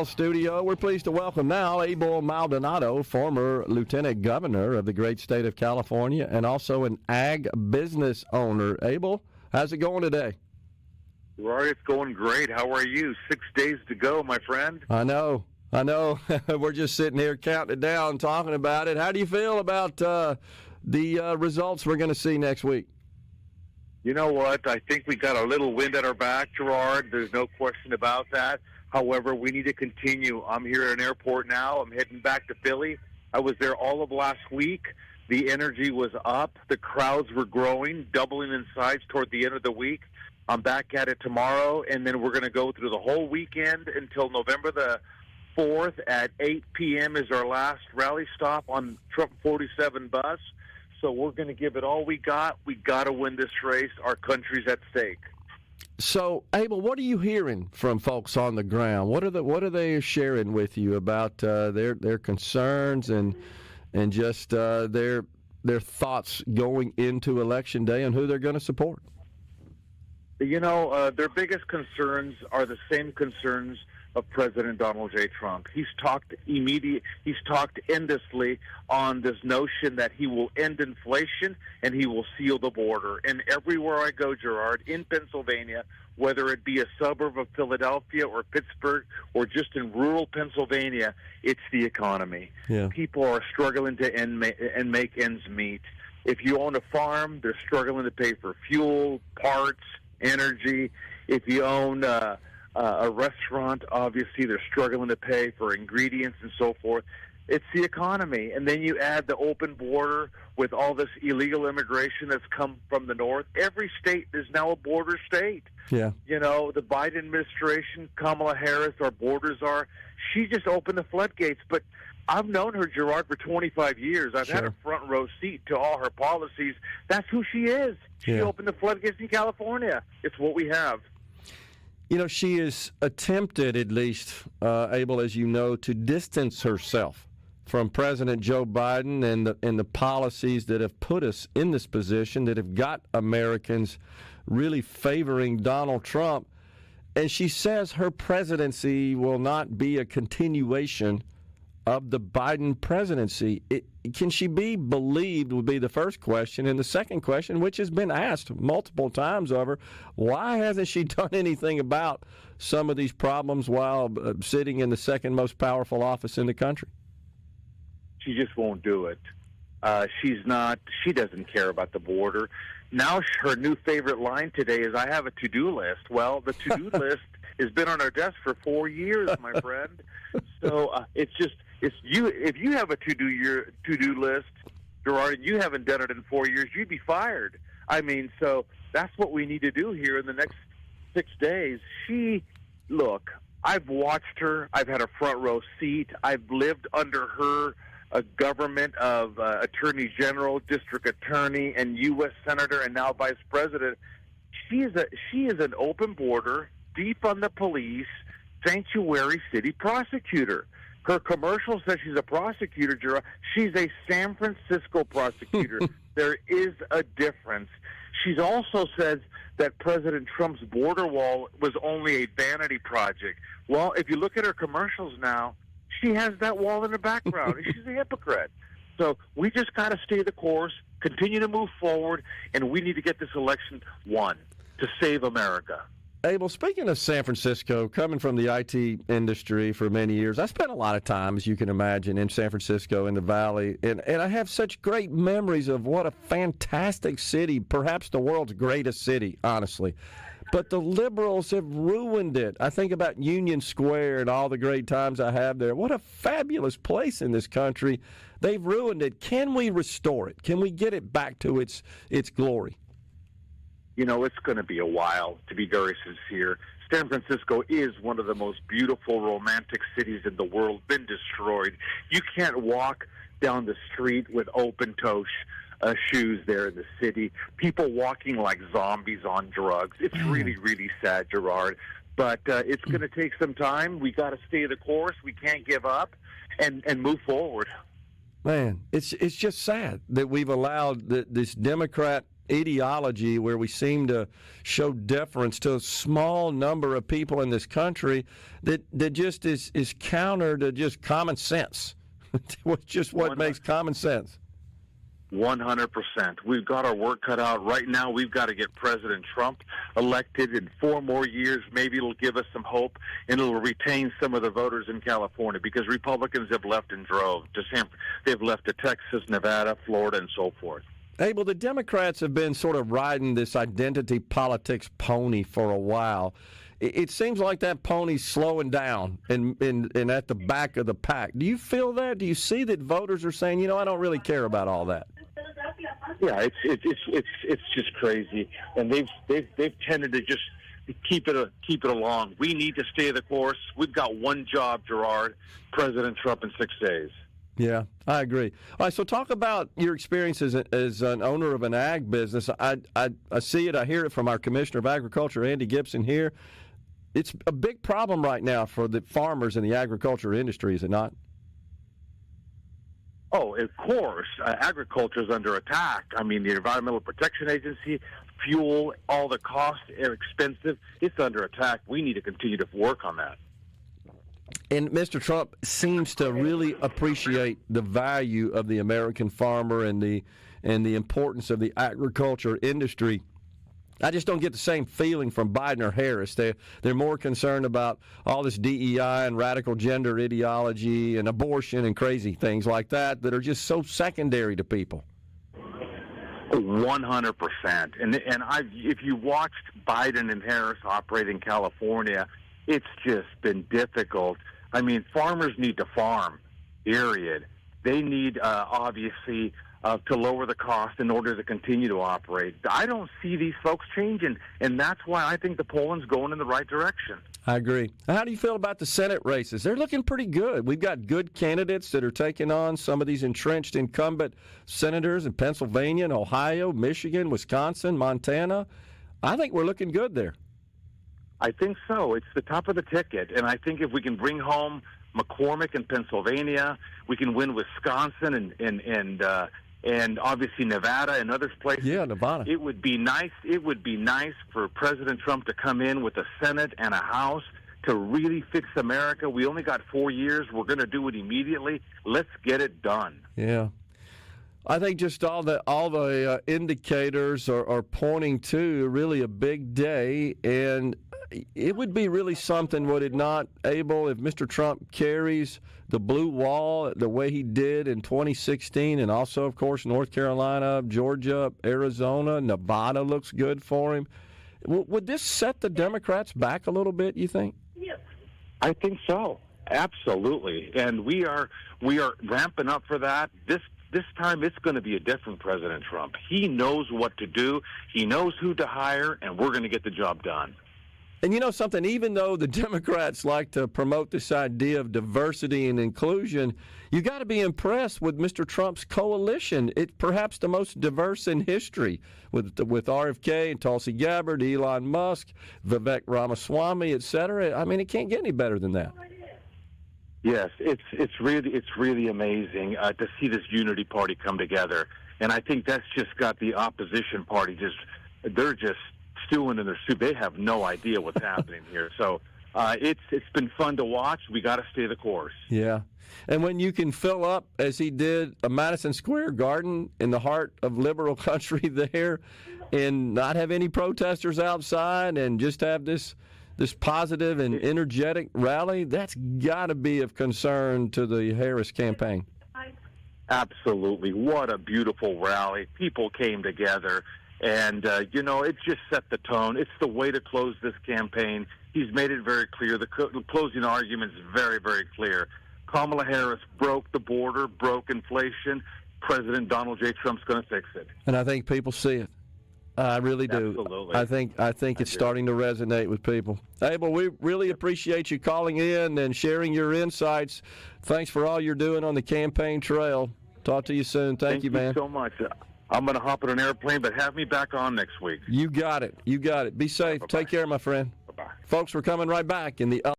Studio. We're pleased to welcome now Abel Maldonado, former lieutenant governor of the great state of California and also an ag business owner. Abel, how's it going today? Rory, it's going great. How are you? 6 days to go, my friend. I know. We're just sitting here counting it down, talking about it. How do you feel about the results we're going to see next week? You know what? I think we got a little wind at our back, Gerard. There's no question about that. However, we need to continue. I'm here at an airport now. I'm heading back to Philly. I was there all of last week. The energy was up. The crowds were growing, doubling in size toward the end of the week. I'm back at it tomorrow, and then we're going to go through the whole weekend until November the 4th at 8 p.m. is our last rally stop on Trump 47 bus. So we're going to give it all we got. We got to win this race. Our country's at stake. So, Abel, what are you hearing from folks on the ground? What are they sharing with you about their concerns and just their thoughts going into Election Day and who they're going to support? You know, their biggest concerns are the same concerns of President Donald J. Trump. He's talked endlessly on this notion that he will end inflation and he will seal the border. And everywhere I go, Gerard, in Pennsylvania, whether it be a suburb of Philadelphia or Pittsburgh or just in rural Pennsylvania, it's the economy. Yeah. People are struggling to make ends meet. If you own a farm, they're struggling to pay for fuel, parts, energy. If you own a restaurant, obviously they're struggling to pay for ingredients and so forth. It's the economy. And then you add the open border with all this illegal immigration that's come from the north. Every state is now a border state. Yeah. You know, the Biden administration, Kamala Harris, our borders are, she just opened the floodgates. But I've known her, Gerard, for 25 years. I've had a front row seat to all her policies. That's who she is. She opened the floodgates in California. It's what we have. You know, she has attempted, at least, Abel, as you know, to distance herself from President Joe Biden and the policies that have put us in this position, that have got Americans really favoring Donald Trump. And she says her presidency will not be a continuation of the Biden presidency. Can she be believed would be the first question. And the second question, which has been asked multiple times of her, why hasn't she done anything about some of these problems while sitting in the second most powerful office in the country? She just won't do it. She doesn't care about the border. Now her new favorite line today is, I have a to-do list. Well, the to-do list has been on our desk for 4 years, my friend. So if you have a to-do list, Gerard, and you haven't done it in 4 years, you'd be fired. I mean, so that's what we need to do here in the next 6 days. Look, I've watched her. I've had a front row seat. I've lived under her government of Attorney General, District Attorney, and U.S. Senator, and now Vice President. She is an open border, deep on the police, sanctuary city prosecutor. Her commercial says she's a prosecutor, Gerard. She's a San Francisco prosecutor. There is a difference. She's also says that President Trump's border wall was only a vanity project. Well, if you look at her commercials now, she has that wall in the background. She's a hypocrite. So we just got to stay the course, continue to move forward, and we need to get this election won to save America. Abel, speaking of San Francisco, coming from the IT industry for many years, I spent a lot of time, as you can imagine, in San Francisco, in the Valley, and I have such great memories of what a fantastic city, perhaps the world's greatest city, honestly. But the liberals have ruined it. I think about Union Square and all the great times I have there. What a fabulous place in this country. They've ruined it. Can we restore it? Can we get it back to its glory? You know, it's going to be a while, to be very sincere. San Francisco is one of the most beautiful, romantic cities in the world, been destroyed. You can't walk down the street with open-toe shoes there in the city. People walking like zombies on drugs. It's really, really sad, Gerard. But it's going to take some time. We got to stay the course. We can't give up and move forward. Man, it's just sad that we've allowed this Democrat ideology where we seem to show deference to a small number of people in this country that just is counter to just common sense. Just what makes common sense. 100%. We've got our work cut out. Right now, we've got to get President Trump elected in 4 more years. Maybe it'll give us some hope, and it'll retain some of the voters in California, because Republicans have left in droves. They've left to Texas, Nevada, Florida, and so forth. Abel, the Democrats have been sort of riding this identity politics pony for a while. It seems like that pony's slowing down and at the back of the pack. Do you feel that? Do you see that voters are saying, I don't really care about all that? Yeah, it's just crazy, and they've tended to just keep it along. We need to stay the course. We've got one job, Gerard: President Trump in 6 days. Yeah, I agree. All right, so talk about your experience as an owner of an ag business. I see it, I hear it from our Commissioner of Agriculture, Andy Gibson, here. It's a big problem right now for the farmers in the agriculture industry, is it not? Oh, of course. Agriculture is under attack. I mean, the Environmental Protection Agency, fuel, all the costs are expensive. It's under attack. We need to continue to work on that. And Mr. Trump seems to really appreciate the value of the American farmer and the importance of the agriculture industry. I just don't get the same feeling from Biden or Harris. They're more concerned about all this DEI and radical gender ideology and abortion and crazy things like that are just so secondary to people. 100%. And if you watched Biden and Harris operate in California, it's just been difficult. I mean, farmers need to farm, period. They need, obviously, to lower the cost in order to continue to operate. I don't see these folks changing, and that's why I think the polling's going in the right direction. I agree. How do you feel about the Senate races? They're looking pretty good. We've got good candidates that are taking on some of these entrenched incumbent senators in Pennsylvania and Ohio, Michigan, Wisconsin, Montana. I think we're looking good there. I think so. It's the top of the ticket, and I think if we can bring home McCormick in Pennsylvania, we can win Wisconsin and obviously Nevada and other places. Yeah, Nevada. It would be nice. It would be nice for President Trump to come in with a Senate and a House to really fix America. We only got 4 years. We're going to do it immediately. Let's get it done. Yeah. I think just all the indicators are pointing to really a big day, and it would be really something, would it not, Abel, if Mr. Trump carries the blue wall the way he did in 2016, and also, of course, North Carolina, Georgia, Arizona, Nevada looks good for him. Would this set the Democrats back a little bit, you think? I think so. Absolutely. And we are ramping up for that. This time it's going to be a different President Trump. He knows what to do. He knows who to hire, and we're going to get the job done. And you know something, even though the Democrats like to promote this idea of diversity and inclusion, you got to be impressed with Mr. Trump's coalition. It's perhaps the most diverse in history, with RFK and Tulsi Gabbard, Elon Musk, Vivek Ramaswamy, et cetera. I mean, it can't get any better than that. Yes, it's really amazing to see this unity party come together, and I think that's just got the opposition party they're just stewing in their soup. They have no idea what's happening here. So it's been fun to watch. We got to stay the course. Yeah, and when you can fill up, as he did, a Madison Square Garden in the heart of liberal country there, and not have any protesters outside, and just have this positive and energetic rally, that's got to be of concern to the Harris campaign. Absolutely. What a beautiful rally. People came together, and, it just set the tone. It's the way to close this campaign. He's made it very clear. The closing argument is very, very clear. Kamala Harris broke the border, broke inflation. President Donald J. Trump's going to fix it. And I think people see it. I really do. Absolutely. I think it's starting to resonate with people. Abel, we really appreciate you calling in and sharing your insights. Thanks for all you're doing on the campaign trail. Talk to you soon. Thank you, man. Thank you so much. I'm going to hop on an airplane, but have me back on next week. You got it. Be safe. Bye-bye. Take care, my friend. Bye-bye. Folks, we're coming right back in the